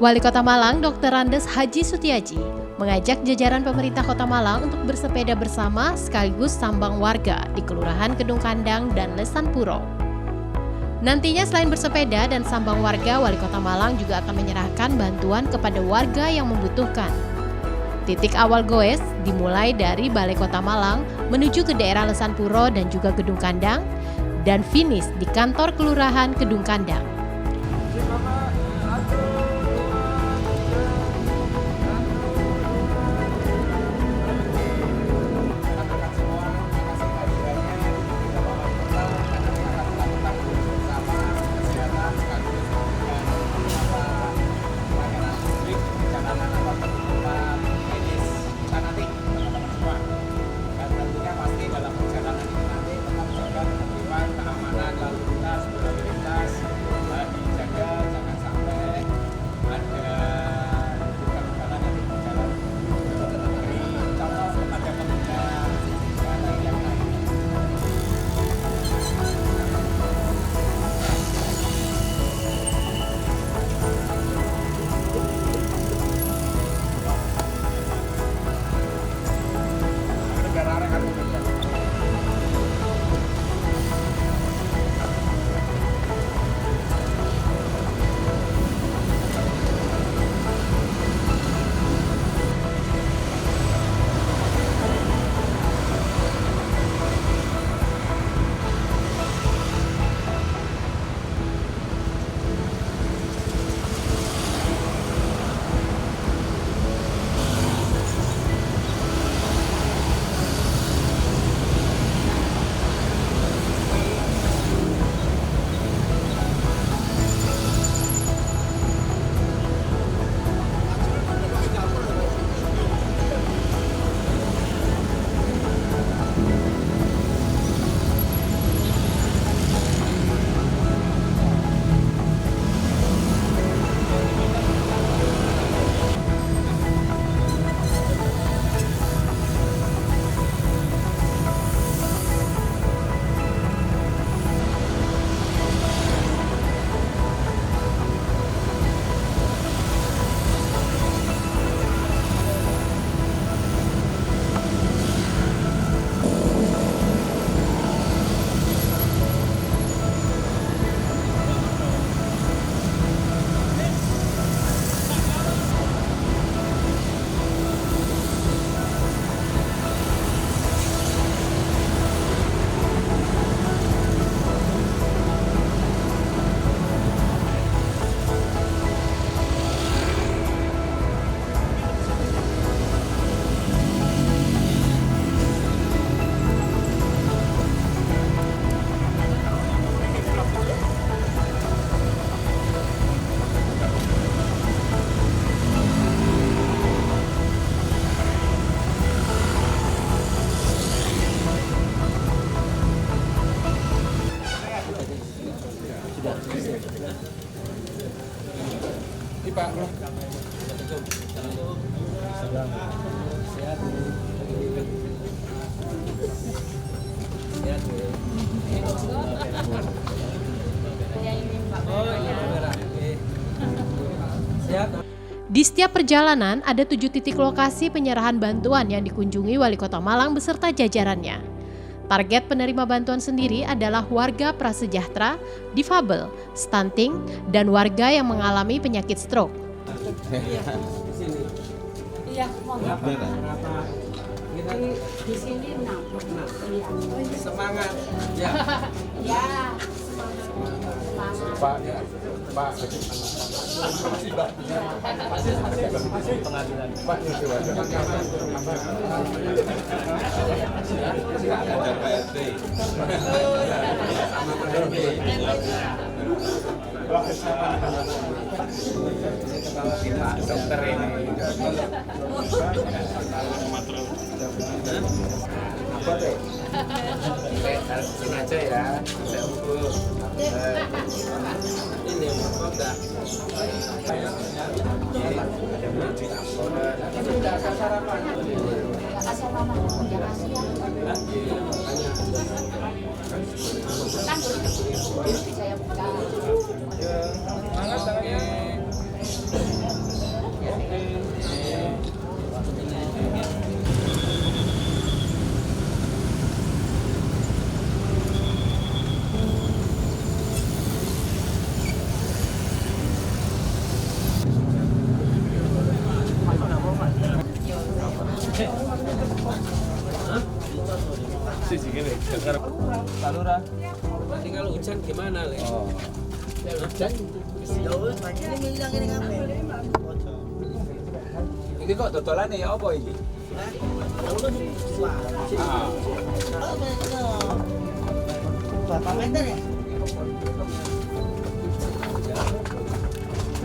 Wali Kota Malang, Dr. Andes Haji Sutiaji, mengajak jajaran pemerintah Kota Malang untuk bersepeda bersama sekaligus sambang warga di Kelurahan Kedung Kandang dan Lesan Puro. Nantinya selain bersepeda dan sambang warga, Wali Kota Malang juga akan menyerahkan bantuan kepada warga yang membutuhkan. Titik awal goes dimulai dari Balai Kota Malang menuju ke daerah Lesan Puro dan juga Kedung Kandang, dan finish di kantor Kelurahan Kedung Kandang. Di setiap perjalanan ada 7 titik lokasi penyerahan bantuan yang dikunjungi Wali Kota Malang beserta jajarannya. Target penerima bantuan sendiri adalah warga prasejahtera, difabel, stunting, dan warga yang mengalami penyakit stroke. Iya, di sini 6. Semangat. Ya. Ya. Pak, ya. Pak. Pengadilan. Pak, dokter ini. Apa deh? Sini aja ya. Saya ukur. Ini kota. Sudah sarapan. Kasih mama, ya kasih ya. Kan dulu saya buka. Semangat tangannya. Sisi gini. Salura. Nanti kalau hujan gimana, Le? Oh. Hujan. Ini kok dodolan ya apa ini? Berapa meter ya?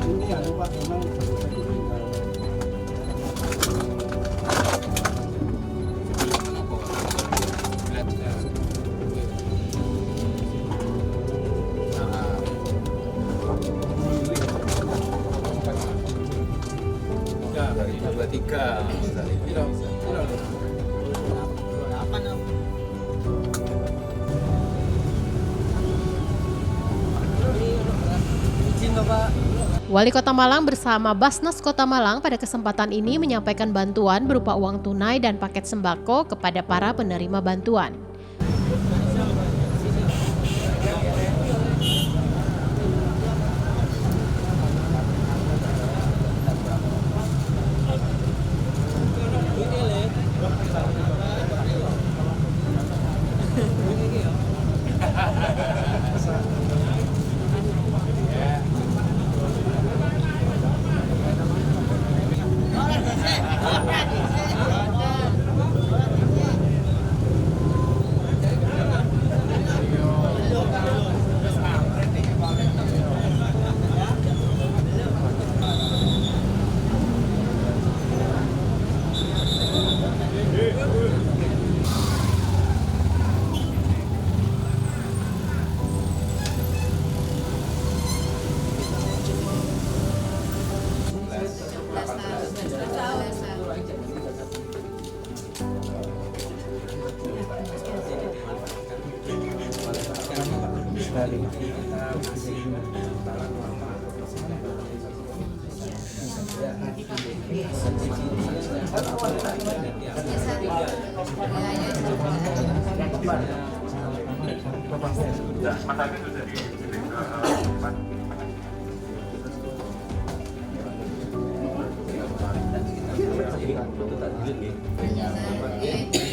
Ini yang lupa memang tiga. Wali Kota Malang bersama Basnas Kota Malang pada kesempatan ini menyampaikan bantuan berupa uang tunai dan paket sembako kepada para penerima bantuan.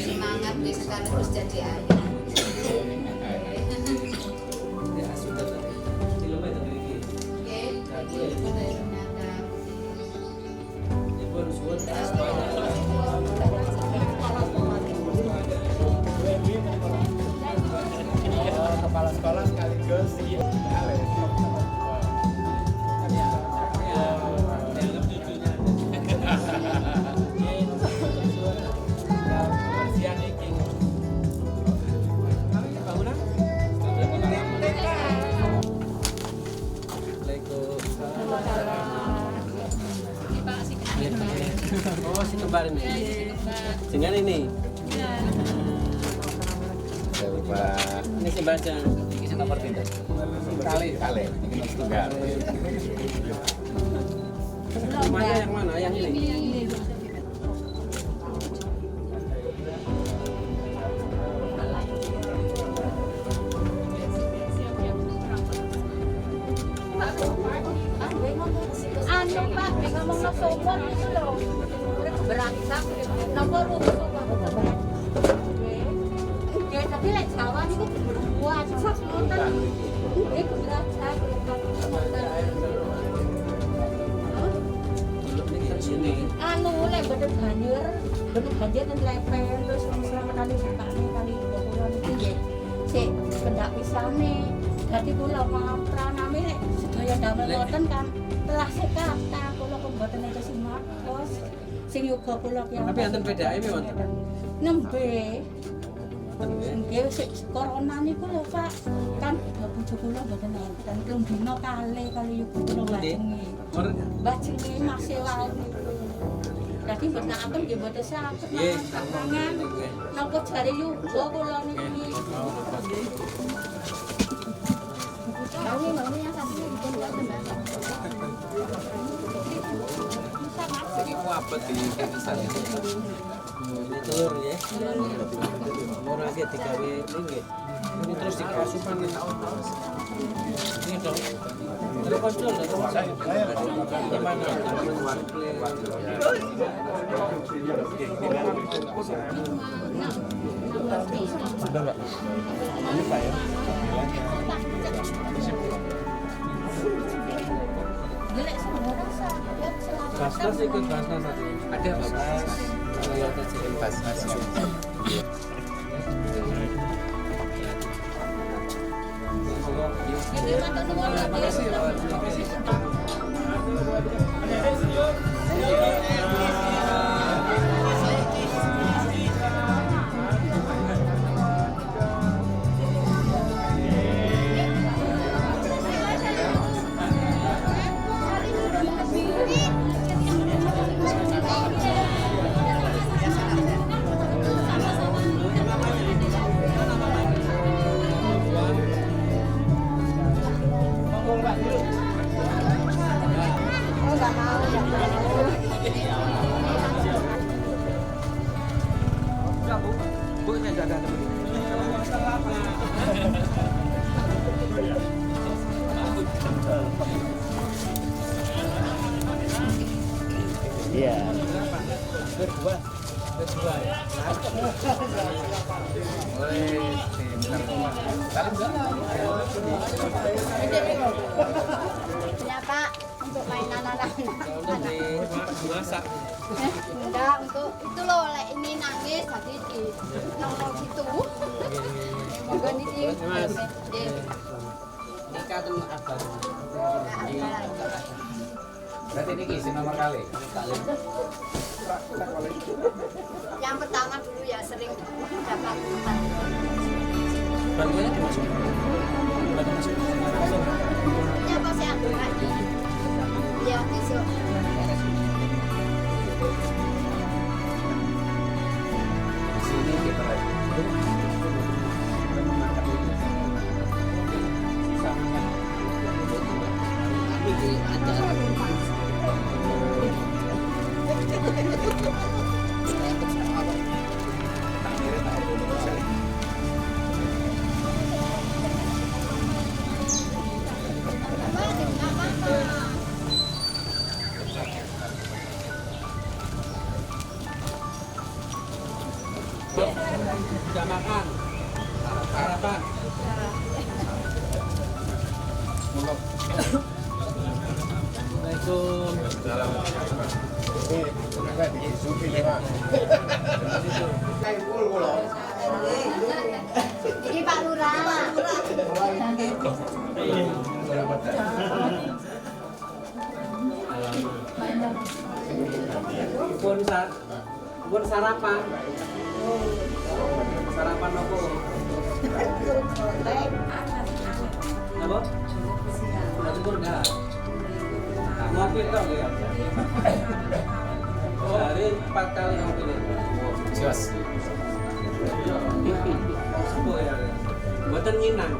Semangat nih sekarang terus jadi ayah. Kepala sekolah sekaligus Oh, si kembar ini. Dengan ini. Ini si baca. Ini nomor tindak. Kali. Ini nomor tunggal. Rumahnya yang mana? Yang ini. Anu Pak, ngomong no sumur itu loh. Berangsang, nopo rusuh Oke, tapi lek Jawa niku buat sak ngoten. Nggih berangsang. Anu lek bener banjir dan lepen terus selama kali bukane kali kula niki nggih. Sik pendak pisane. Dadi kula praname lek sedaya damel ngoten kan telah sekata kula pemboten itu sing makos sing yoga kula ki. Tapi enten bedake wonten. Nembe. Nggih sik corona niku lho Pak. Kan bojo kula mboten enten. Telung dina kali yoga kula bajengi. Bajengi masih wae niku. Dadi mboten ampun nggih mboten saged mangan. Napa jare yoga kula niki. Mami yang satu bikin buatan Jadi aku apa di sana? Ini telur ya. Telur lagi digawe ini. Ini terus dikasupan ini. Ini dong. Ada kocol dari gimana? Sudah Mbak. Ini Pak ya. Basnas ikut basnas tadi. Ada basnas. Kalau yang tadi basnas. Iya. Berdua. Ya Pak, untuk mainan anak-anak. Untuk dimasak. Enggak, untuk itu loh, ini nangis tadi di nongkrong situ. Bukan di sini. Mas. Nikah tuh apa? Berarti ini isi nomor kali. Yang pertama dulu ya sering dapat utang. Bantuannya dimasukin. Ya pasti aku lagi. Ya besok. Sini kita lagi. Tidak makan. Sarapan. Assalamualaikum. Ini Pak Lurah. Pun sarapan. Sarapan apa? Apa? Udah enggak? Ngopi dong ya. Hari 4 kali ngopi deh. Jos. Sepuh ya. Buatan nginang.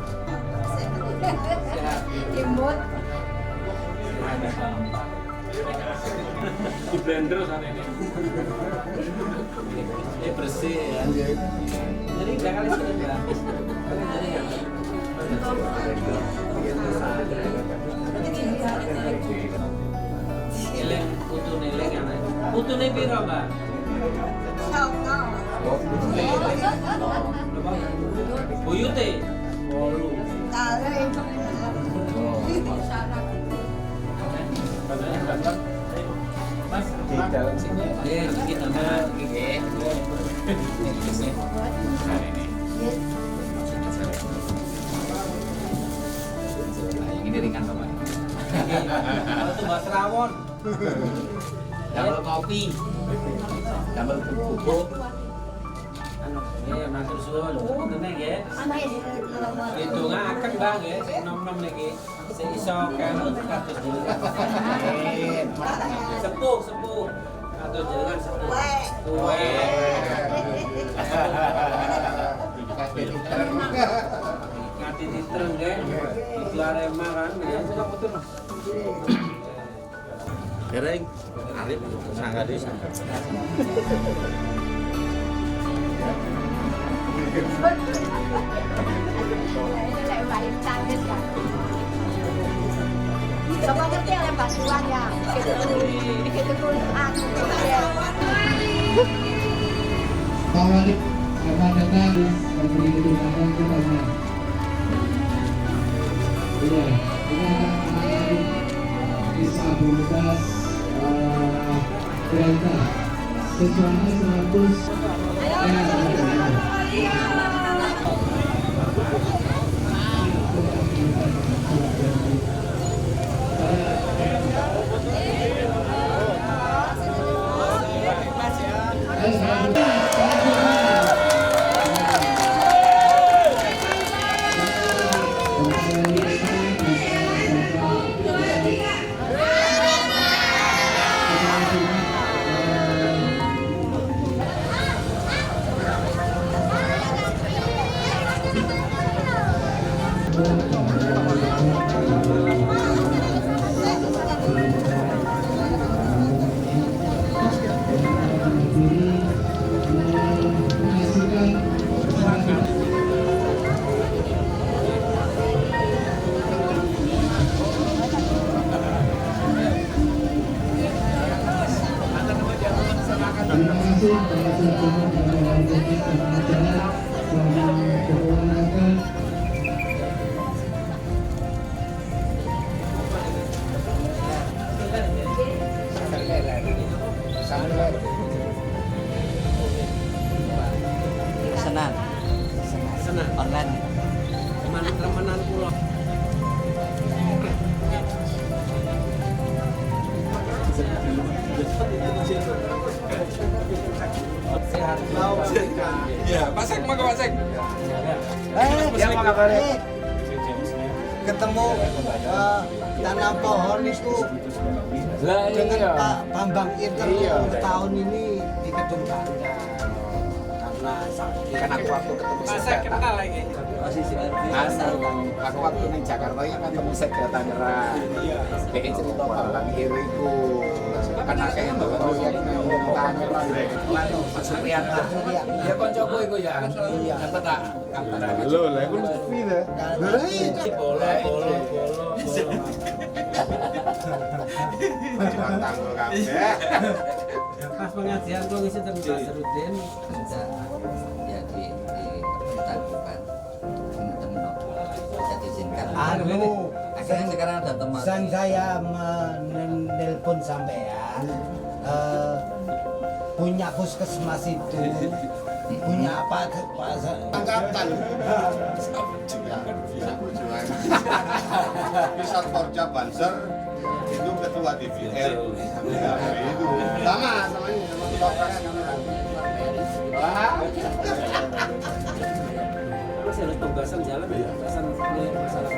Sehat. Imut. Di blender sana ini. Ini bersih ya. Jadi udah kali sudah gratis. Jadi ya. Eleng, putu neleng ana. Putu ne piro, Mbak? Buyute. 8. Mas, di dalam sini. Kita mah gigi. Ini ringan Bapak. Kalau itu Mbak Serawon. Double kopi. Double bubuk. Anu, ya matur suwun. Ngene nggih. Itu ngakak Bang nggih, sing nom-nom niki. Sing iso kemut kados jenengan. Sepuh. Kados jenengan sepuh. Tuwe. Ngati ditereng nggih. Itu Arema kan ya. Sudah betul. Dereng. Arif sangat Coba ngerti yang bantuan ya. Kita dulu aku. Kawalik Ramadan memberi kesempatan kepada iya ini akan kisah bermudas kereta sesuai 'Ya, Pak Sek, mangga Pak Sek. Yang kabarnya ketemu tanam pohon itu dengan Pak Bambang Interlok tahun ini di Gedung Kanda karena kan aku waktu ketemu Pak Sek kenal lagi. Aku waktu di Jakarta ya kan ketemu Sekda Tangerang. Dia cerita Bambang Iriku. Kan akeh yang proyek nang Tangerang. Mas Supriyanto. Ya koncoku iku ya. Iya. Kata tak. Lho, lha iku sepi ta. Bola. Tanggul kabeh. Pas pengajian tuh ngisi terus rutin ya di tanggungan teman-teman bisa diizinkan akhirnya sekarang ada teman dan saya menelpon sampean punya puskesmas itu punya apa Angkatan. Bisa Porja Banser itu ketua DPR itu sama ini wah masih ada pembahasan jalan ya pembahasan masalah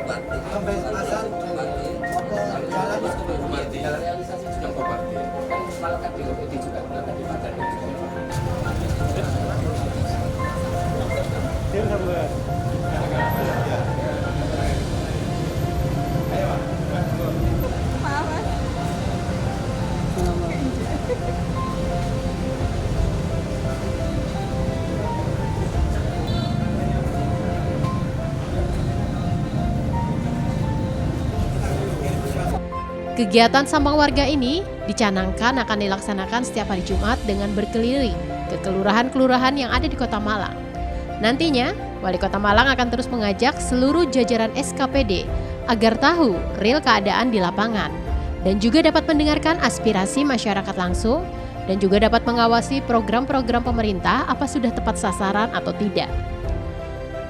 pembebasan jalan Realisasi sudah Bupati. Kan malah kan di juga di Padang. Kegiatan sambang warga ini dicanangkan akan dilaksanakan setiap hari Jumat dengan berkeliling ke kelurahan-kelurahan yang ada di Kota Malang. Nantinya, Wali Kota Malang akan terus mengajak seluruh jajaran SKPD agar tahu real keadaan di lapangan dan juga dapat mendengarkan aspirasi masyarakat langsung dan juga dapat mengawasi program-program pemerintah apa sudah tepat sasaran atau tidak.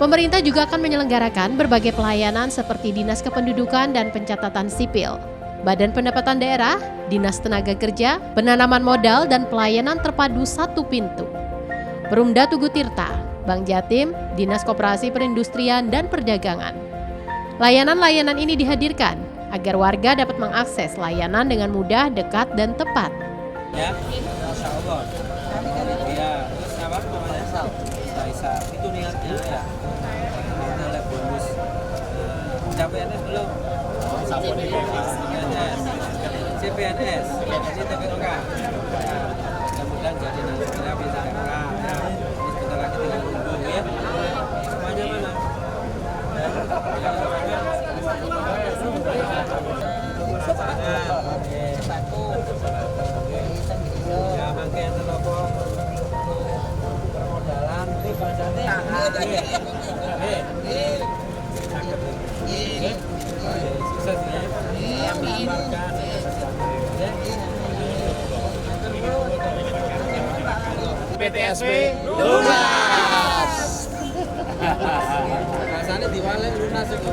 Pemerintah juga akan menyelenggarakan berbagai pelayanan seperti Dinas Kependudukan dan Pencatatan Sipil, Badan Pendapatan Daerah, Dinas Tenaga Kerja, Penanaman Modal dan Pelayanan Terpadu Satu Pintu, Perumda Tugu Tirta, Bank Jatim, Dinas Koperasi Perindustrian dan Perdagangan. Layanan-layanan ini dihadirkan agar warga dapat mengakses layanan dengan mudah, dekat, dan tepat. ya Masya Allah ya terus apa namanya Isa itu niatnya ya kita oleh bonus CPNS belum CPNS jadi TPOK mudah-mudahan jadi nanti kita bisa ya ini sebentar lagi Sukses ya. Amin. PTSP lunas. Rasanya diwalen lunas itu.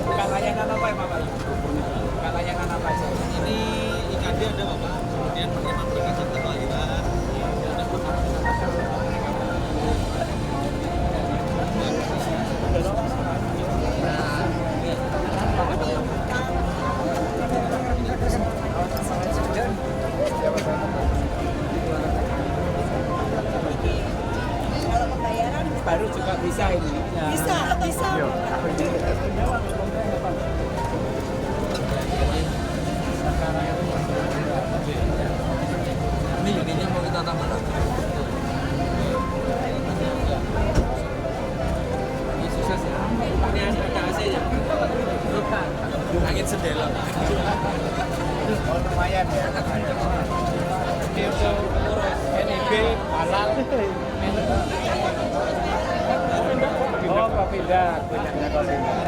Kalayangan apa ya Bapak? Kalayangan apa sih? Ini IKD ada Bapak. Kemudian penerima berkas akta kelahiran. Baru juga bisa ini. Bisa. Ini unitnya mau kita tambah lagi. Ini sukses ya. Ini ada AC-nya. Angin sedela. Oh lumayan ya. NIB halal. Oh, Pak Pindah, punyanya Pak Pindah.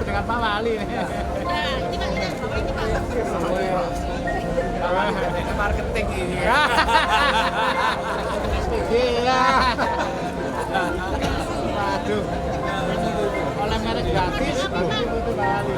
Dengan Pak Wali nih. Ini marketing ini. Gila. Waduh. Oleh merek gratis, tapi itu Pak Wali.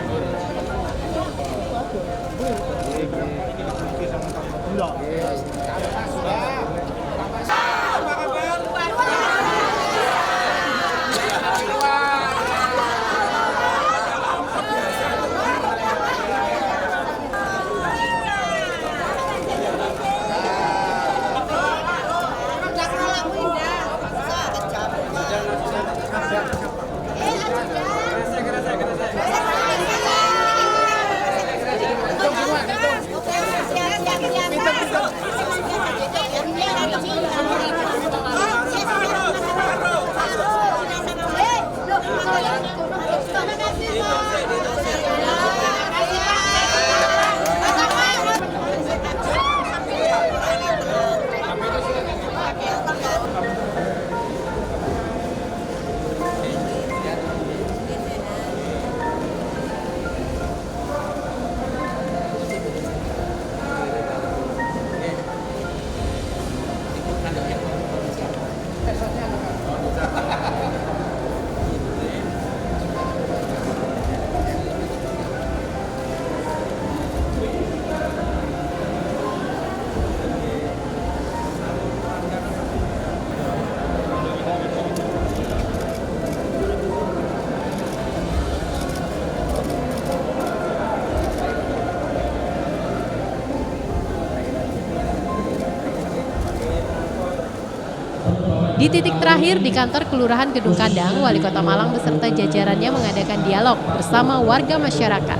Di titik terakhir di kantor Kelurahan Gedung Kandang, Wali Kota Malang beserta jajarannya mengadakan dialog bersama warga masyarakat.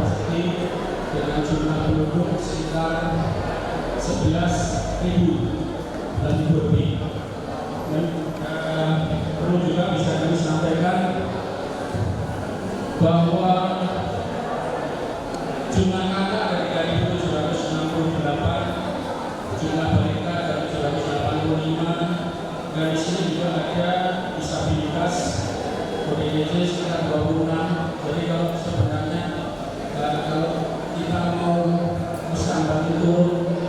Dengan jumlah penduduk sekitar 11.000 dan lebih. Dan perlu juga bisa kami sampaikan bahwa jumlah kakak dari 3.768, jumlah balita dari 785. Dan di sini juga ada disabilitas ODGJ sekitar 26. Jadi kalau sebenarnya kalau kita mau bersama itu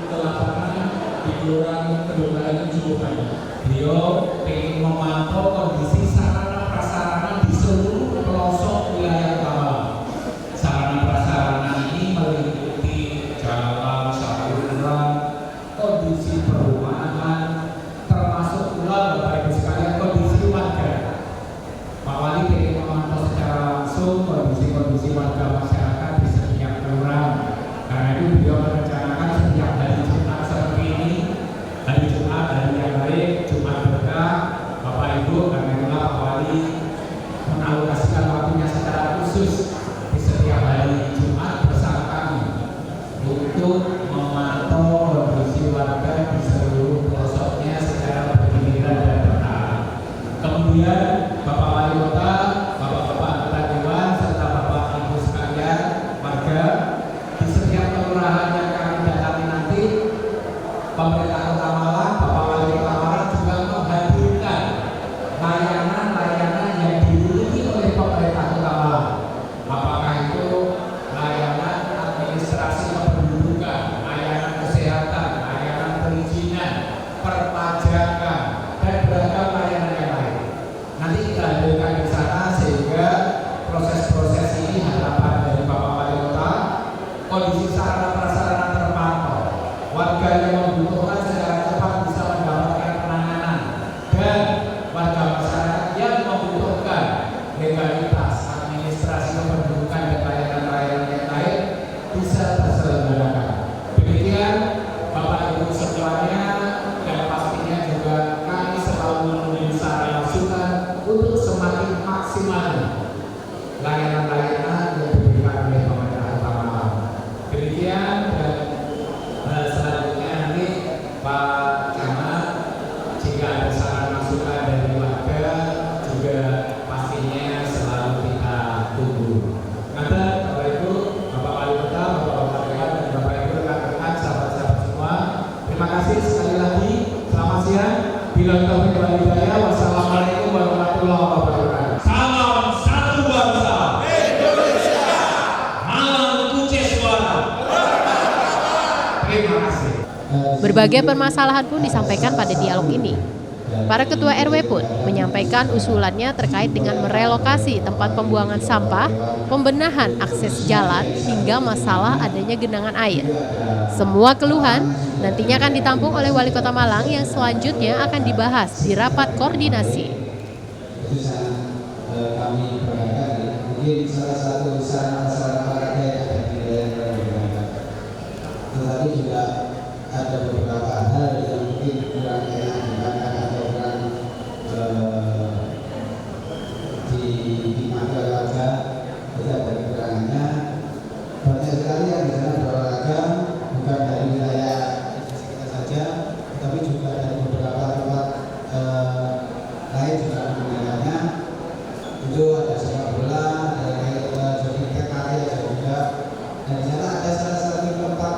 ke lapangan di Kelurahan Gedung Kandang cukup banyak. Beliau ingin memantau kondisi sarana prasarana di seluruh pelosok wilayah Malang. Sarana prasarana ini meliputi jalan, saluran, kondisi perumahan, termasuk pula Bapak Ibu sekalian kondisi warga. Pak Wali ingin memantau secara langsung kondisi warga masyarakat di setiap kelurahan. Karena itu beliau merencanakan setiap hari Jumat seperti ini, hari Jumat, hari yang baik, Jumat berkah. Bapak Ibu, karena itulah Pak Wali mengalokasikan waktunya secara khusus di setiap hari Jumat bersama kami untuk memantau kondisi warga di seluruh pelosoknya secara bergiliran dan bertahap. Kemudian Bapak Wali Kota, Bapak-bapak anggota dewan serta Bapak Ibu sekalian warga di setiap kelurahan yang kami datangi nanti, pemerintah Kota Malang, Bapak Wali Kota Malang juga yang membutuhkan secara cepat bisa mendapatkan penanganan, dan warga masyarakat yang membutuhkan legalitas, administrasi kependudukan dan layanan-layanan yang lain bisa terselenggarakan. Demikian Bapak Ibu semuanya, dan pastinya juga kami selalu menunggu saran masukan untuk semakin maksimal layanan-layanan yang diberikan oleh pemerintah Kota Malang. Demikian, dan selanjutnya nanti Pak Camat, jika ada saran masukan dari warga juga pastinya selalu kita tunggu. Nanti Bapak Ibu, Bapak Wali Kota, Bapak Dewan, dan Bapak Ibu rekan-rekan, sahabat-sahabat semua, terima kasih sekali lagi. Selamat siang. Bila taufiq wal hidayah. Wassalamualaikum warahmatullahi wabarakatuh. Salam satu bangsa Indonesia. Malang Kucing Suara. Terima kasih. Berbagai permasalahan pun disampaikan pada dialog ini. Para ketua RW pun menyampaikan usulannya terkait dengan merelokasi tempat pembuangan sampah, pembenahan akses jalan, hingga masalah adanya genangan air. Semua keluhan nantinya akan ditampung oleh Wali Kota Malang yang selanjutnya akan dibahas di rapat koordinasi. Kami perhatikan mungkin salah satu sarana olahraga yang ada di daerah Jakarta. Tetapi juga ada beberapa hal yang mungkin kurang enak dimakan atau kurang dinikmati oleh warga. Itu ada kekurangannya. Banyak sekali yang di sana berolahraga bukan dari wilayah kita saja, tetapi juga dari beberapa tempat lain juga menggunakannya. Itu ada sepak bola, ada jogging track area juga. Dan di sana ada salah satu tempat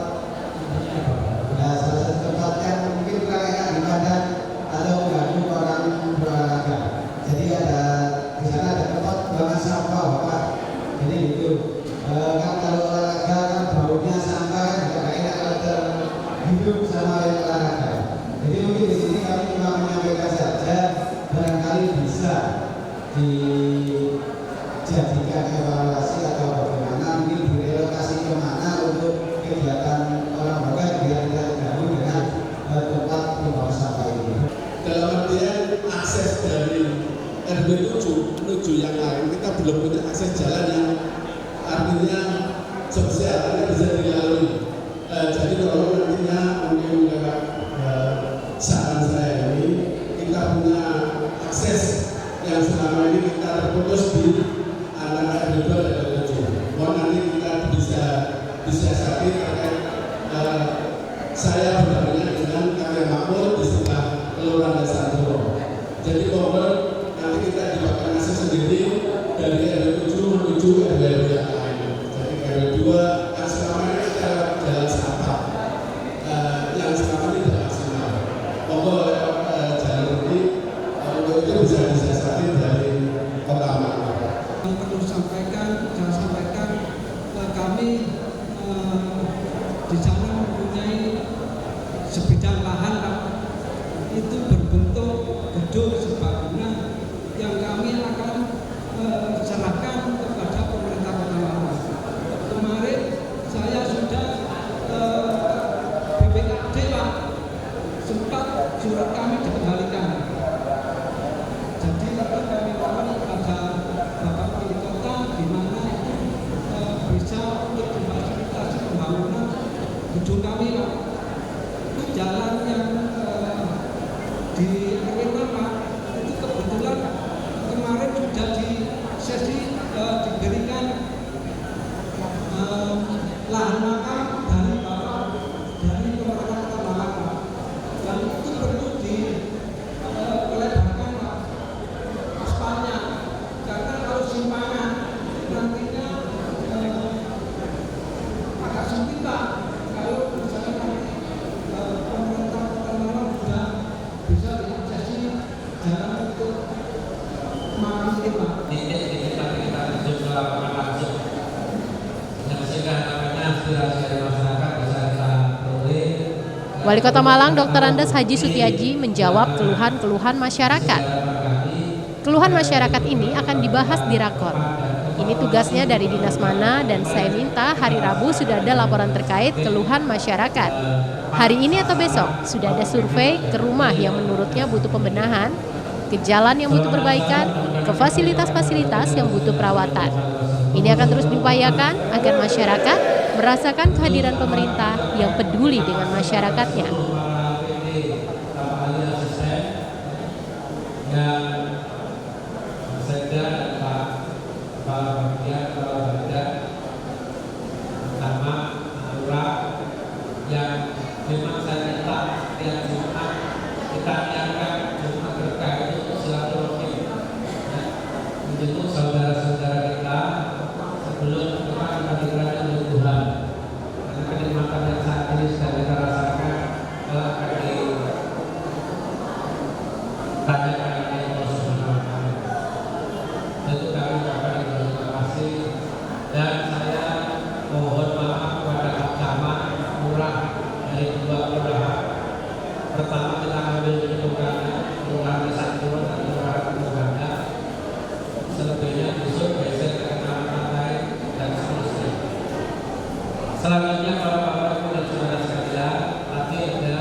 yang mungkin kurang enak dipandang atau mengganggu orang berolahraga. Jadi di sana ada tempat buangan sampah, Bapak. Jadi itu kan kalau olahraga kan baunya sampah kan juga nggak enak kalau terhidup sama yang olahraga. Jadi mungkin di sini kami cuma menyampaikan saja, barangkali bisa dijadikan evaluasi atau bagaimana, mungkin direlokasi kemana untuk kegiatan olahraga biar tidak terganggu dengan tempat pembuangan sampah ini. Dalam artian akses dari RW 7 menuju yang lain, kita belum punya akses jalan yang artinya sosial bisa dilalui. Jadi kalau nantinya mungkin lewat saran saya ini, kita punya akses yang selama ini kita terputus di antara RW 2 dan RW 7. Mohon nanti kita bisa disiasati terkait saya bertanya dengan Kakek Makmur di sebelah Kelurahan Desa Antoro. Jadi mohon nanti kita diberikan akses sendiri dari RW 7 menuju RW yang lain. Jadi RW 2 yang selama ini kita jalan sampah yang selama ini tidak maksimal. Mohon jalan ini untuk itu bisa disiasati dari Kota Malang. Yang perlu saya sampaikan kami di sana mempunyai sebidang lahan itu berbentuk gedung serbaguna yang kami akan serahkan kepada pemerintah Kota Malang. Kemarin saya sudah BPKD Pak, sempat surat kami dikembalikan. Jadi kami mohon pada Bapak Wali Kota di mana bisa untuk difasilitasi pembangunan gedung kami Pak. Jalan yang di Arema Pak, itu kebetulan kemarin sudah di sesi diberikan lahan makam dari Bapak dari pemerintah Kota Malang Pak. Dan itu perlu dilebarkan Pak aspalnya, karena kalau simpangan nantinya agak sempit Pak. Kalau misalnya nanti pemerintah Kota Malang sudah bisa diaksesi jalan untuk makam ini Pak. Ini kita terjun ke lapangan langsung. Sehingga namanya aspirasi dari masyarakat bisa kita peroleh. Wali Kota Malang Dr. Andes Haji Sutiaji menjawab keluhan-keluhan masyarakat. Keluhan masyarakat ini akan dibahas di rakor. Ini tugasnya dari Dinas Mana, dan saya minta hari Rabu sudah ada laporan terkait keluhan masyarakat. Hari ini atau besok sudah ada survei ke rumah yang menurutnya butuh pembenahan, ke jalan yang butuh perbaikan, ke fasilitas-fasilitas yang butuh perawatan. Ini akan terus diupayakan agar masyarakat merasakan kehadiran pemerintah yang peduli dengan masyarakatnya. Yang memang saya minta setiap Jumat kita niatkan Jumat berkah itu silaturahmi, menjemput saudara-saudara kita sebelum kita diberani oleh Tuhan, karena kenikmatan yang saat ini sedang kita rasakan telah akan ditanyakan oleh Allah Subhanahu wa Ta'ala. Tentu kami ucapkan terima kasih dan saya mohon maaf kepada Camat Lurah dari dua kelurahan. Pertama kita ambil kelurahan Lesan Puro dan kelurahan Buganda. Selebihnya besok geser ke kecamatan lain dan seterusnya. Selanjutnya para bapak ibu dan saudara sekalian, tadi ada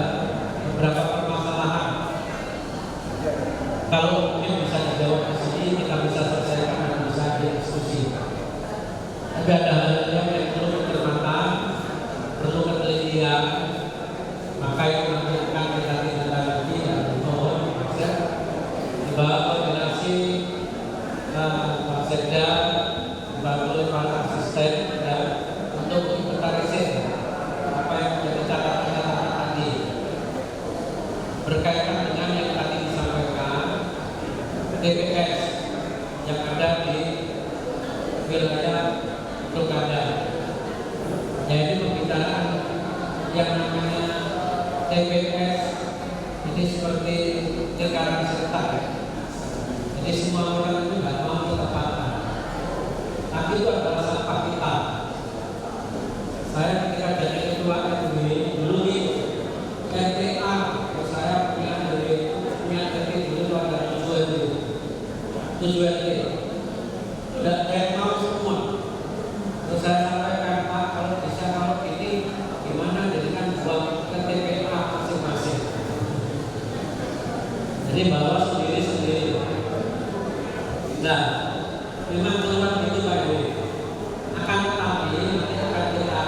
beberapa permasalahan. Kalau mungkin bisa dijawab di sini, kita bisa selesaikan dan bisa didiskusi. Tapi ada hal yang perlu dicermatan, perlu penelitian, maka yang nanti akan kita tindak lanjuti dan mohon dibawa koordinasi Pak Sekda, dibantu oleh para asisten dan untuk inventarisir apa yang menjadi catatan tadi berkaitan dengan yang tadi disampaikan TPS yang ada di wilayah Pilkada, yaitu pembicaraan yang namanya TPS ini seperti lingkaran serentak. Jadi semua orang itu nggak mau ditempatkan, tapi itu adalah sampah kita. Saya ketika jadi ketua RW dulu di RTA, saya punya RT dulu ada 7 RT, udah mau semua. Terus saya sampaikan, Pak, kalau bisa kalau ini gimana dengan buat ke TPA masing-masing. Jadi bawa sendiri-sendiri. Nah, memang keluar itu Pak Ibu. Akan tetapi nanti akan kita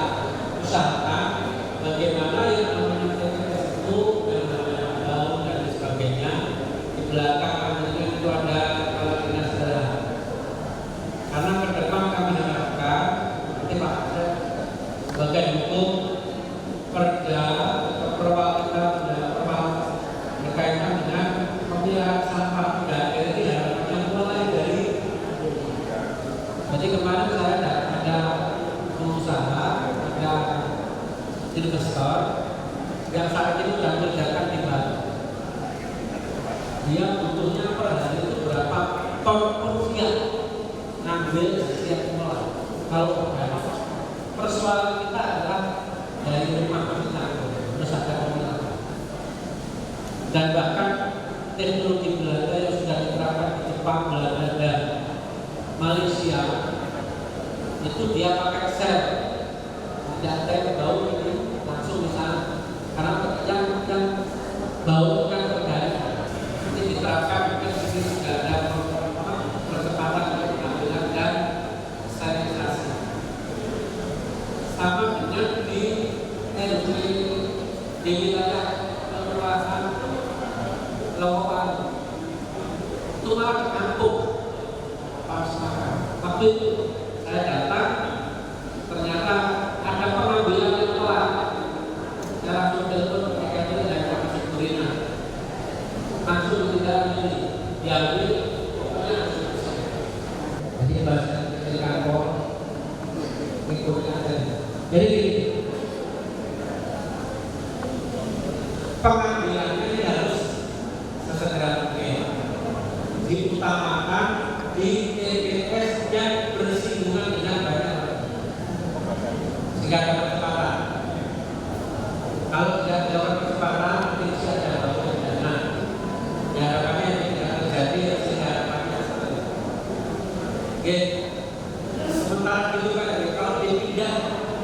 usahakan bagaimana yang namanya TPS itu yang namanya bangun dan sebagainya. Di belakang itu ada kepala dinas daerah. Karena ke depan kami harapkan nanti Pak bagian hukum perda perwakilan berkaitan dengan pemilihan sampah daerah ini harapannya mulai dari. Jadi kemarin saya ada pengusaha, ada investor yang saat ini sudah mengerjakan di Bali. Dia butuhnya per hari itu berapa ton siap ngambil siap mulai. Kalau persoalan kita adalah dari rumah kita terus ada pemilahan. Dan bahkan teknologi Belanda yang sudah diterapkan di Jepang, Belanda dan Malaysia itu dia pakai sel, tidak ada yang bau ini langsung bisa, karena yang bau itu kan tergaya. Ini diterapkan mungkin di sini sudah ada percepatan untuk pengambilan dan sterilisasi. Sama dengan di RW di wilayah kelurahan Lawan itu malah ke kampung pas makan. Waktu itu saya datang, ternyata ada pengambilan yang telat. Saya langsung telepon ketika dari Kapolres Kurina, langsung tidak ini diambil, pokoknya langsung selesai. Jadi bahasa di kantor berikutnya ada. Jadi pengambilannya ini harus sesegera mungkin, diutamakan di TPS yang bersinggungan dengan banyak orang, sehingga ada kecepatan. Kalau tidak ada kecepatan, nanti bisa ada bau dana. Ya harapannya tidak terjadi, sehingga harapannya seperti itu. Oke, sementara itu kan kalau dipindah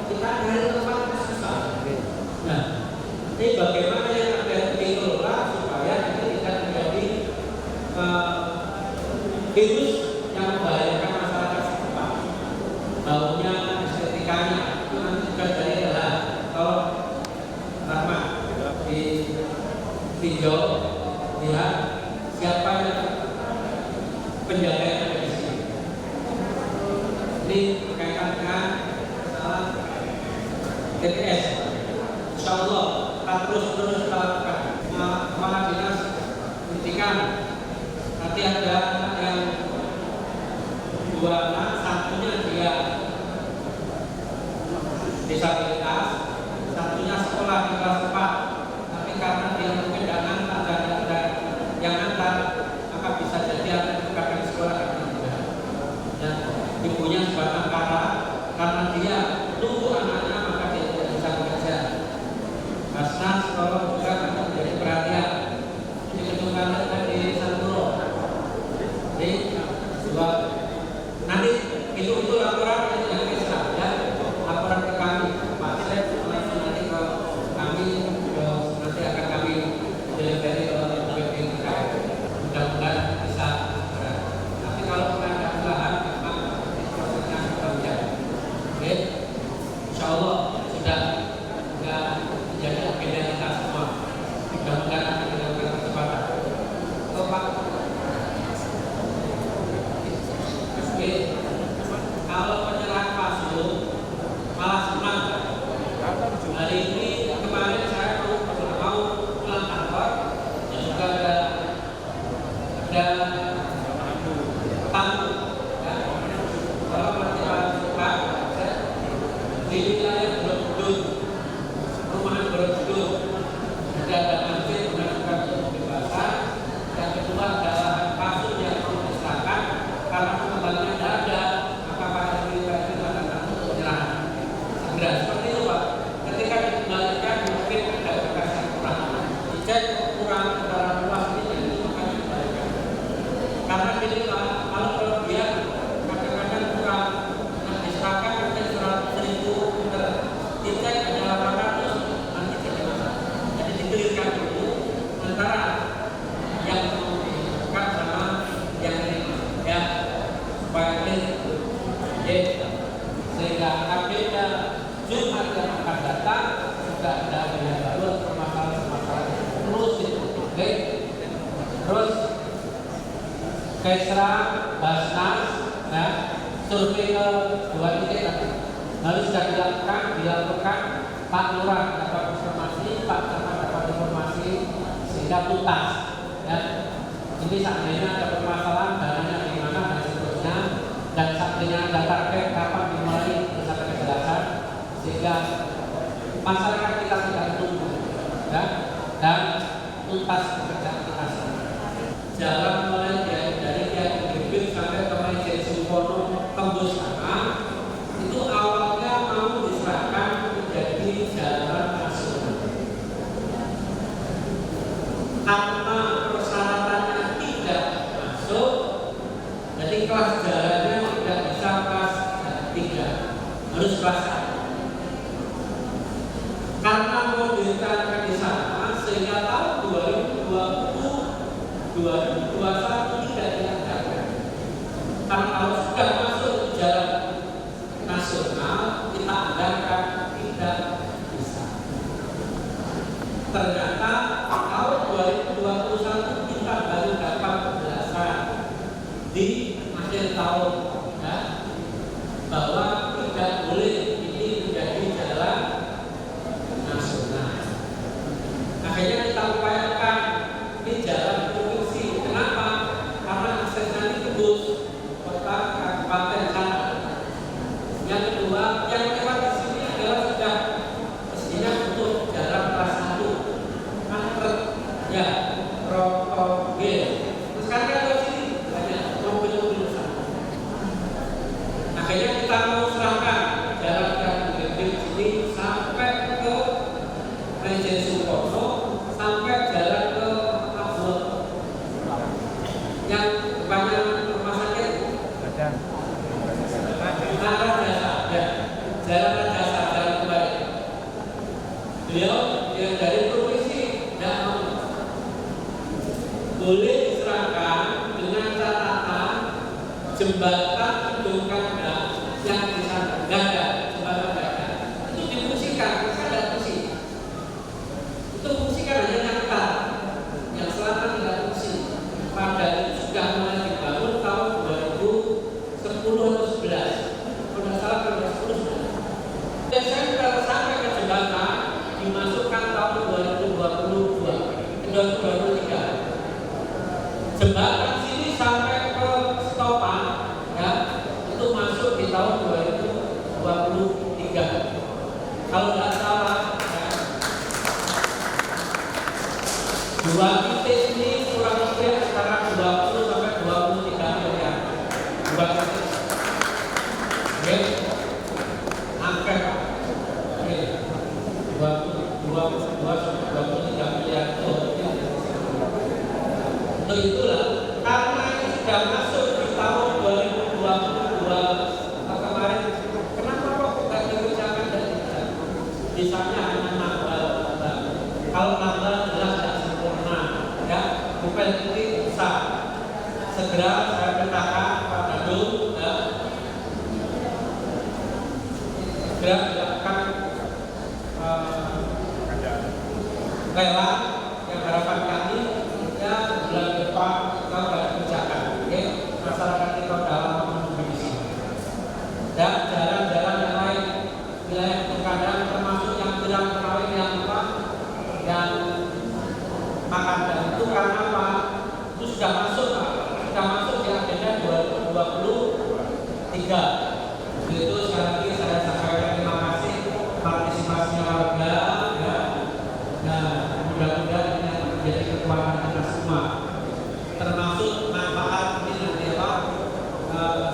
kita dari tempat susah. Nah, virus yang membahayakan masyarakat setempat, baunya, estetikanya itu nanti juga dari adalah kalau Rahmat di video lihat siapa yang penjaga yang ada di sini. Ini berkaitan dengan masalah TPS. Insya Allah kita terus lakukan. Kepala Dinas Pendidikan nanti ada yang 2 anak, satunya dia disabilitas, satunya sekolah di kelas 4, tapi karena dia mungkin tidak ngantar dan ada yang ngantar, maka bisa jadi akan bukan sekolah juga. Dan ibunya sebatang kara, karena dia tunggu anaknya maka dia tidak bisa bekerja. Basnas sekolah juga akan menjadi perhatian. Ini ketunjukan di Santuro. Jadi sebab nanti itu laporan yang bisa ya, laporan ke kami Pak Sep, nanti ke kami nanti akan kami delivery ke BPK terkait. Mudah-mudahan bisa segera. Tapi kalau ada kesalahan memang prosesnya akan berjalan. Oke, insya Allah sudah tidak menjadi agenda kita semua. Mudah-mudahan akan dilakukan kecepatan. Pak. Oke, kalau penyerahan pasu malah senang. Hari ini kemarin saya mau pulang kantor dan juga ada tamu. Ya. Kalau penyerahan suka di wilayah Borobudur, perumahan Borobudur, ada masjid dan juga kebebasan. Yang kedua adalah pasu yang perlu diserahkan karena pengembaliannya tidak ada, maka Pak RW akan penyerahan segera seperti itu Pak. Ketika dikembalikan mungkin ada bekas yang kurang, dicek kurang antara luas ini maka dikembalikan. Karena gini Pak, kalau kelebihan kadang-kadang kurang yang diserahkan mungkin 100.000 meter, dicek hanya 800, nanti jadi masalah. Jadi dikelirkan dulu antara yang membutuhkan sama yang ini ya, supaya clear. Sehingga agenda Jumat yang akan datang juga ada yang baru permasalahan terus itu. Oke. Terus Kesra, Basnas, ya, survei ke 2 titik tadi harus sudah dilakukan Pak Lurah dapat informasi, Pak Camat dapat informasi sehingga tuntas. Ya. Ini seandainya ada permasalahan dananya di mana dan seterusnya, dan seandainya ada target kapan dimulai bisa ada kejelasan sehingga masyarakat kita tidak tunggu ya, dan tuntas pekerjaan kita sendiri. Jalan mulai dari Bibit sampai ke Majen Supono tembus sana itu awalnya mau diserahkan menjadi jalan nasional. Karena persyaratannya tidak masuk, jadi kelas jalannya tidak bisa kelas 3, harus kelas 1. Karena mau diterapkan di sana sehingga tahun 2021 tidak diadakan. Karena kalau sudah masuk ke jalan nasional kita anggarkan tidak bisa. Ternyata tahun 2021 kita baru dapat penjelasan di akhir tahun ya, bahwa tidak boleh ini menjadi jalan nasional. Akhirnya kita upayakan ini jalan provinsi. Kenapa? Karena aksesnya ini tembus kota kabupaten sana. Yang kedua, yang lewat di sini adalah sudah mestinya untuk jalan kelas 1 angker ya, protokol. Sekarang ke sini banyak mobil-mobil besar. Akhirnya kita mau serahkan jalan yang di sini sampai ke Majen Supono, sampai jalan ke Abdul yang banyak rumah sakit arah jasa ya, jalan jasa, jalan kembali. Beliau yang dari provinsi tidak mau, boleh diserahkan dengan catatan jembatan gedung kandang yang di sana nggak ada jembatan nggak ada, itu difungsikan, kan ada fungsi. Itu fungsi kan hanya nyangkar, yang selatan tidak fungsi. Padahal itu sudah mulai dibangun tahun 2010 atau 11. Kalau tidak salah tahun 2010. Desember sampai ke jembatan dimasukkan tahun 2023. Jembatan sini sampai ke stopan ya itu masuk di tahun 2023. Kalau tidak salah ya, dua titik ini kurang lebih antara 20 sampai 23 miliar. Dua titik. Oke. Angka. Oke. 22 sampai 23 miliar itu. Untuk itulah karena ini sudah masuk di tahun 2022 kemarin, kenapa kok tidak dikerjakan dan tidak? Misalnya hanya nambah. Kalau nambah jelas tidak sempurna, ya bukan ini besar. Segera saya mintakan Pak Dadung, ya, segera dilakukan lelang yang harapan kami ya bulan depan kita sudah kerjakan, oke? Masyarakat kita dalam menunggu di sini. Dan jalan-jalan yang lain wilayah terkadang termasuk yang kurang kawin yang apa, yang makan dan itu karena apa? Itu sudah masuk Pak, sudah masuk di agenda 2023. Itu sekali lagi saya sampaikan terima kasih partisipasinya warga ya. Nah, mudah-mudahan ini akan menjadi kekuatan kita semua, termasuk manfaat ini nanti apa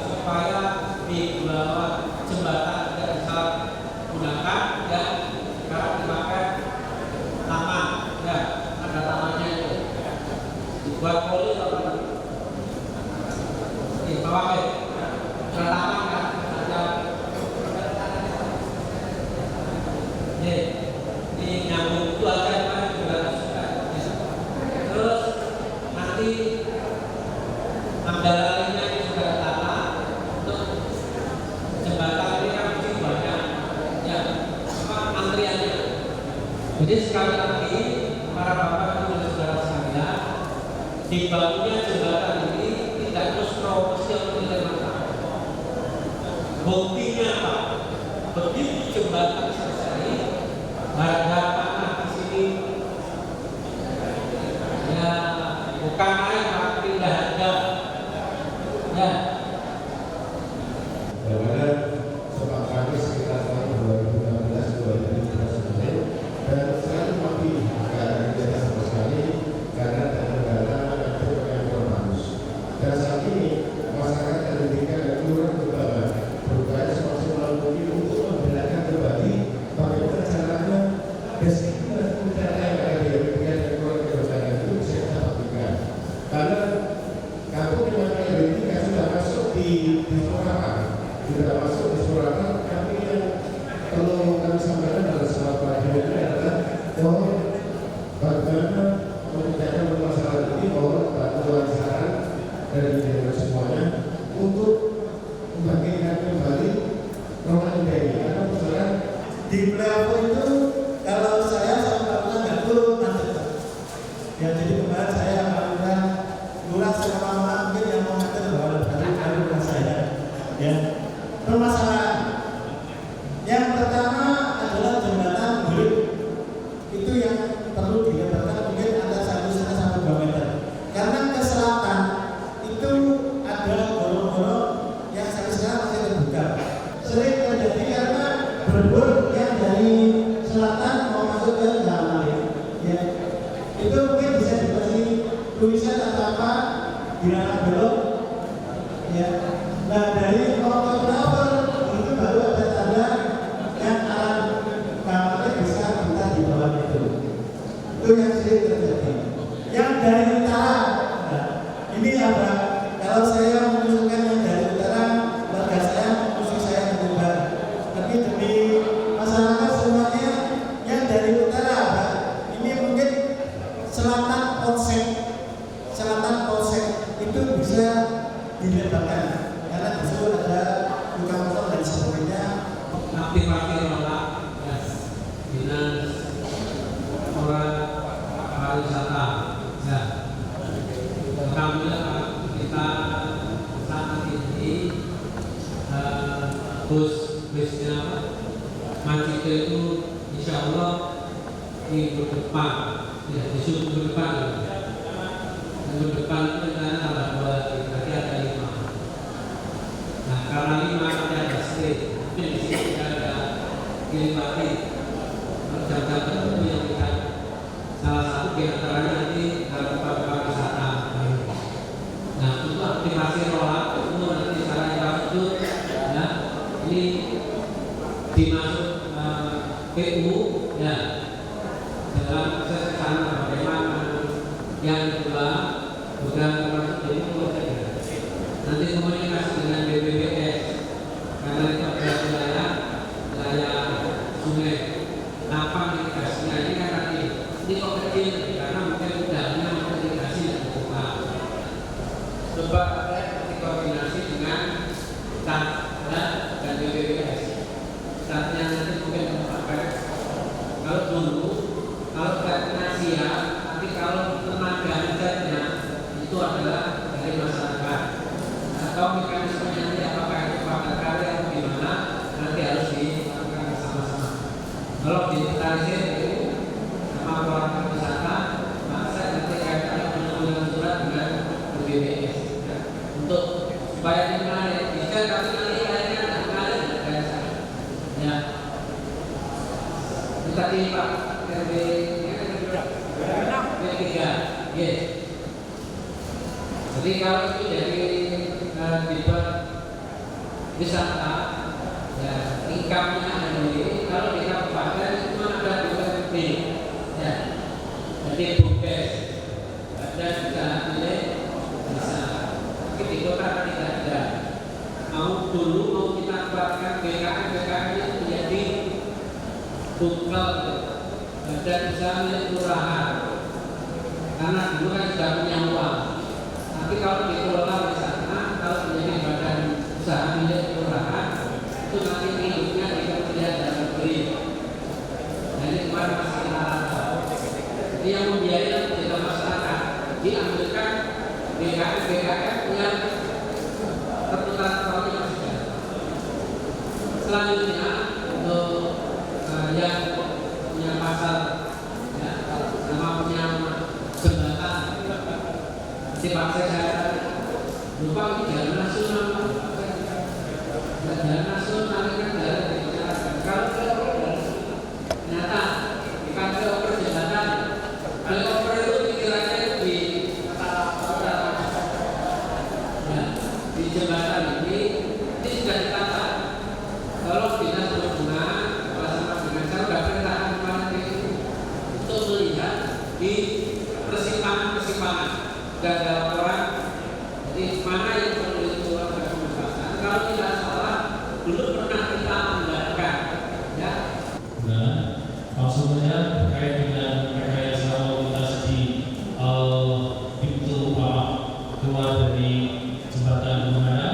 supaya di bawah jembatan tidak bisa gunakan ya karena dipakai taman ya, ada tamannya itu buat poli atau apa di bawah ya ada taman kan ada ya ini nyambung itu aja kan juga suka ya. Terus nanti Mandalanya ini sudah tata untuk jembatan ini kan mesti banyak ya apa antriannya. Jadi sekali lagi para bapak ibu dan saudara sekalian, dibangunnya jembatan ini tidak terus proporsional oleh masyarakat. Buktinya apa? Begitu jembatan selesai, harga tanah di sini ya bukan naik tapi pindah harga ya. Bagaimana soal kami sekitar tahun 2016-2017 dan saya masih tidak ada kegiatan sama sekali karena terkendala itu yang kurang bagus. Dan saat ini masyarakat dan pendidikan dan kelurahan Kebaban berupaya semaksimal mungkin untuk memberikan kembali bagaimana caranya disiplin dan cara yang ada di pendidikan dan keluarga Kebaban itu bisa kita lakukan. Karena kampung yang pendidikan sudah masuk di Surakarta, sudah masuk di Surakarta, tapi yang perlu kami sampaikan dalam sebuah pelajaran ini adalah bahwa bagaimana memecahkan masalah ini, bahwa bantuan saran dari semuanya untuk membagikan kembali rumah ini. Karena misalnya di Belapo itu kalau saya sama nggak turun macet. Ya jadi kemarin saya alhamdulillah lurah sama mungkin yang mau nganter bahwa dari rumah saya. Ya permasalahan yang pertama adalah jembatan Bulik itu yang perlu dilebarkan mungkin ada 1,5-2 meter karena ke selatan itu ada gorong-gorong yang sampai sekarang masih terbuka. Sering terjadi karena berbur yang dari selatan mau masuk ke dalam ya itu mungkin bisa dikasih tulisan atau apa dilarang belok ya. Nah dari fotografer itu baru ada tanda yang alat kamarnya bisa kita di bawah itu yang sering terjadi. Yang dari utara, nah, ini apa? Kalau saya menunjukkan yang dari utara, warga saya mesti saya mencoba. Tapi demi masyarakat semuanya yang dari utara apa? Ini mungkin selatan Polsek itu bisa dilebarkan. pariwisata. Ya, alhamdulillah kita saat ini busnya Majid itu insya Allah minggu depan, ya di minggu depan itu rencana tanggal 2 berarti ada 5. Nah karena 5 nanti ada street, mungkin di sini kita ada Giliwati, jam-jam tertentu yang kita salah satu di antaranya nanti dalam pariwisata. Nah untuk aktivasi rollout itu nanti secara infrastruktur, ya ini dimasuk PU, ya dalam kesana bagaimana. Yang kedua, bukan termasuk ini nanti komunikasi dengan BPBS karena itu ada wilayah sungai. Apa mitigasinya ini kan tadi ini kok kecil karena mungkin udahnya mitigasi yang terbuka. Coba ada koordinasi dengan SAT dan BPBS. SAT-nya nanti mungkin pakai kalau dulu kalau tidak siap, tapi kalau tenaga kerjanya itu adalah dari masyarakat atau mekanismenya nanti apakah itu padat karya atau gimana nanti harus dilakukan bersama-sama. Kalau digitalisir itu sama orang wisata, maka saya nanti kaitannya penyambungan surat dengan BPBS ya. Untuk supaya dimana bisa tapi nanti akhirnya mengalir dari sana. Ya, itu tadi Pak RW P3, yes. Jadi kalau itu jadi dibuat wisata, ya income-nya sendiri. Kalau di kabupaten itu ada BUMD, ya. Jadi BUMDes, ada bisa pilih bisa. Tapi di kota tidak ada. Mau dulu mau kita buatkan BKM itu menjadi tunggal. Dan usaha milik kelurahan karena dulu kan sudah punya uang, tapi kalau dikelola di sana, kalau menjadi badan usaha milik kelurahan itu nanti hidupnya tidak dilihat dari negeri. Jadi kemarin masih kita rasa jadi yang membiayai tidak masyarakat diambilkan BKM yang terputar tahunnya masih ada. Selanjutnya untuk yang punya pasar, ya, nama punya jembatan. Di Pak saya lupa ini jalan nasional. Jalan nasional kan jalan dibicarakan. Kalau ternyata bukan flyover jembatan, flyover itu pikirannya di ya, di jembatan ini sudah ditata. Kalau dinas perhubungan untuk melihat di persimpangan dan ada laporan jadi mana yang perlu dikeluarkan ke pembahasan. Kalau tidak salah dulu pernah kita anggarkan, ya. Nah, maksudnya terkait dengan rekayasa lalu lintas di pintu utama keluar dari jembatan Bumana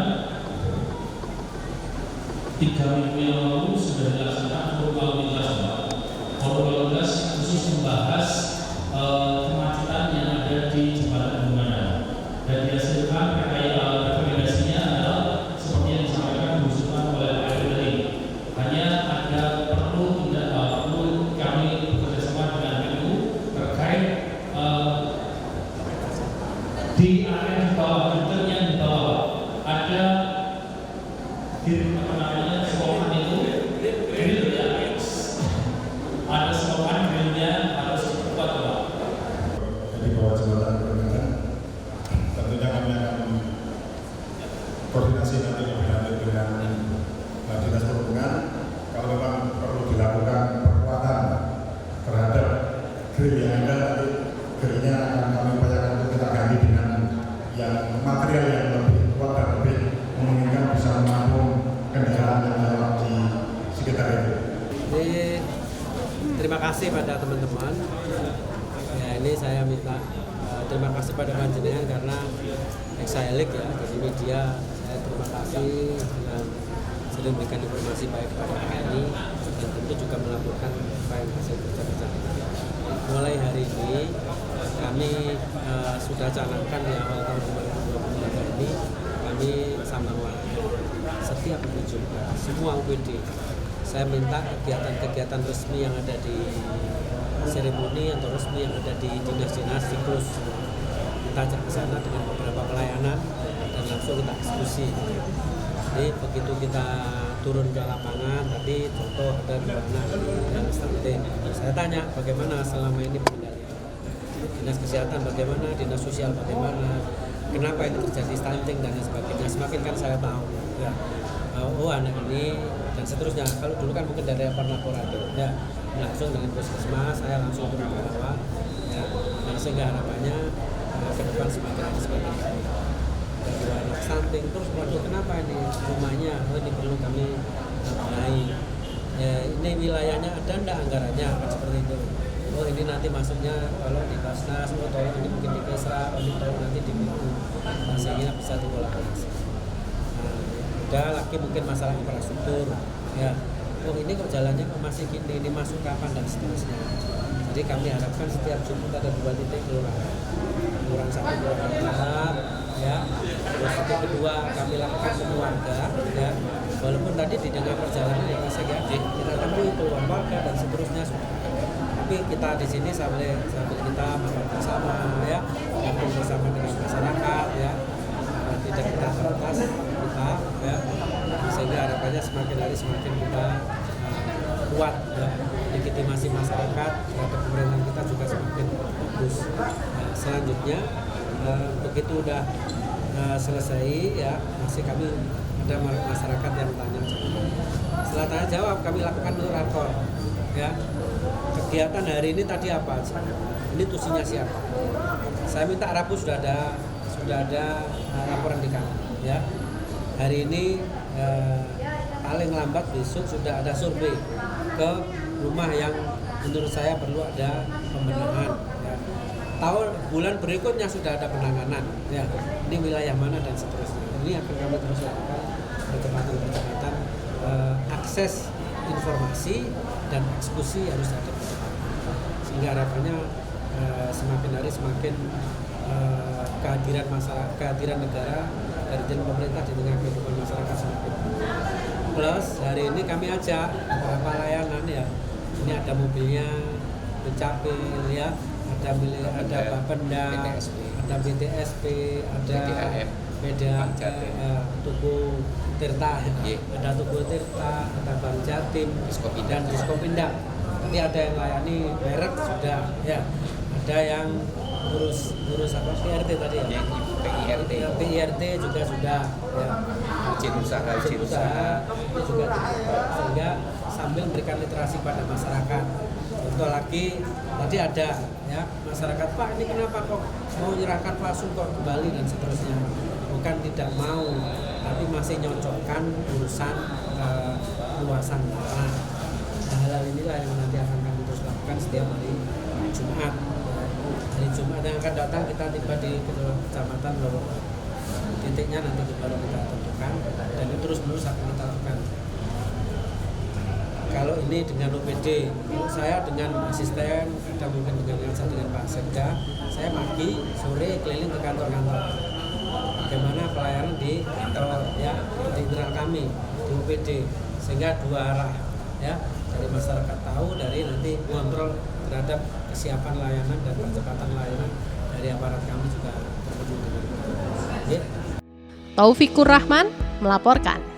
3 minggu yang lalu sudah dilaksanakan forum lalu lintas, Pak. Forum lalu lintas khusus membahas kemacetan yang ada di jembatan Bumana dan dihasilkan rekomendasinya adalah seperti yang disampaikan berusukan oleh Pak tadi. Hanya ada perlu kami bekerjasama dengan PU terkait di area di bawah, filternya di bawah ada selokan itu grill ya, ada selokan grillnya harus kuat, Pak. Di bawah jembatan Pendengaran tentunya kami akan koordinasi nanti lebih lanjut dengan dinas perhubungan kalau memang perlu dilakukan perkuatan terhadap grill yang ada, nanti grillnya akan kami upayakan untuk kita ganti dengan yang material yang lebih kuat dan lebih memungkinkan bisa menampung kendaraan yang lewat di sekitar itu. Jadi terima kasih pada teman-teman. Ya ini saya minta terima kasih pada panjenengan karena Exailik ya dari media. Saya terima kasih dengan sering memberikan informasi baik kepada kami dan tentu juga melaporkan apa yang hasil kerja kita. Mulai hari ini kami sudah canangkan di awal tahun 2023 ini, kami Sambang Warga setiap pengunjung, semua UPD, saya minta kegiatan-kegiatan resmi yang ada di seremoni atau resmi yang ada di dinas-dinas siklus kita ajak ke sana dengan beberapa pelayanan dan langsung kita eksekusi. Jadi begitu kita turun ke lapangan, tadi contoh ada 2 anak yang stunting, saya tanya bagaimana selama ini pengendalian, dinas kesehatan bagaimana, dinas sosial bagaimana, kenapa ini terjadi stunting dan sebagainya. Semakin kan saya tahu ya, oh anak ini dan seterusnya. Kalau dulu kan mungkin dari laporan ya, langsung dengan puskesmas saya langsung turun ke bawah ya, dan sehingga harapannya ke depan semakin baik. Dari anak stunting terus waduh kenapa ini rumahnya, oh ini perlu kami benahi ya, ini wilayahnya ada ndak anggarannya seperti itu, oh ini nanti masuknya kalau di Basnas, oh tolong ini mungkin di Kesra, oh ini tolong nanti di Minggu, sehingga bisa dikolaborasi. Ada lagi mungkin masalah infrastruktur ya, oh ini kok jalannya kok masih gini, ini masuk kapan dan seterusnya. Jadi kami harapkan setiap Jumat ada 2 titik kelurahan, kelurahan 1 kelurahan Barat ya, terus titik kedua kami lakukan ke keluarga ya, walaupun tadi di tengah perjalanan yang saya kita temui keluar warga dan seterusnya, tapi kita di sini sambil kita makan bersama ya, gabung bersama dengan masyarakat ya, tidak kita terbatas kita ya, sehingga harapannya semakin hari semakin kita kuat ya, legitimasi masyarakat terhadap pemerintahan kita juga semakin bagus. Nah, selanjutnya begitu udah selesai ya, masih kami ada masyarakat yang tanya jawab. Setelah tanya jawab kami lakukan rakor ya, kegiatan hari ini tadi apa aja, ini tusinya siapa. Saya minta Rabu sudah ada laporan di kami ya. Hari ini paling lambat besok sudah ada survei ke rumah yang menurut saya perlu ada pembenahan ya. Bulan berikutnya sudah ada penanganan ya, ini wilayah mana dan seterusnya. Ini akan kami terus lakukan percepatan akses informasi dan eksekusi harus ada percepatan, sehingga harapannya semakin hari semakin kehadiran masyarakat, kehadiran negara, kehadiran pemerintah di tengah kehidupan masyarakat semakin. Plus hari ini kami ajak beberapa layanan ya, ini ada mobilnya Dukcapil ya, ada Bapenda, ada BTSP, ada Tugu Tirta, ada Tugu Tirta, ada Bank Jatim, dan Diskopindah. Nanti ada yang layani merek sudah ya, ada yang ngurus apa PRT tadi ya, PIRT juga sudah ya, izin usaha juga sehingga sambil memberikan literasi pada masyarakat. Contoh lagi tadi ada ya, masyarakat Pak ini kenapa kok mau menyerahkan langsung kok kembali dan seterusnya, bukan tidak mau tapi masih nyocokkan urusan luasan tanah. Hal-hal inilah yang nanti akan kami terus lakukan setiap hari Jumat. Hari Jumat yang akan datang kita tiba di Kecamatan Loro. Titiknya nanti baru kita tentukan dan itu terus menerus akan kita lakukan. Kalau ini dengan OPD, saya dengan asisten, ada mungkin dengan Pak Sekda, saya pagi, sore keliling ke kantor-kantor. Bagaimana pelayanan di kantor ya, di internal kami di OPD, sehingga 2 arah ya, dari masyarakat tahu, dari nanti kontrol terhadap kesiapan layanan dan percepatan layanan dari aparat kami juga terpenuhi dengan baik. Taufikur Rahman melaporkan.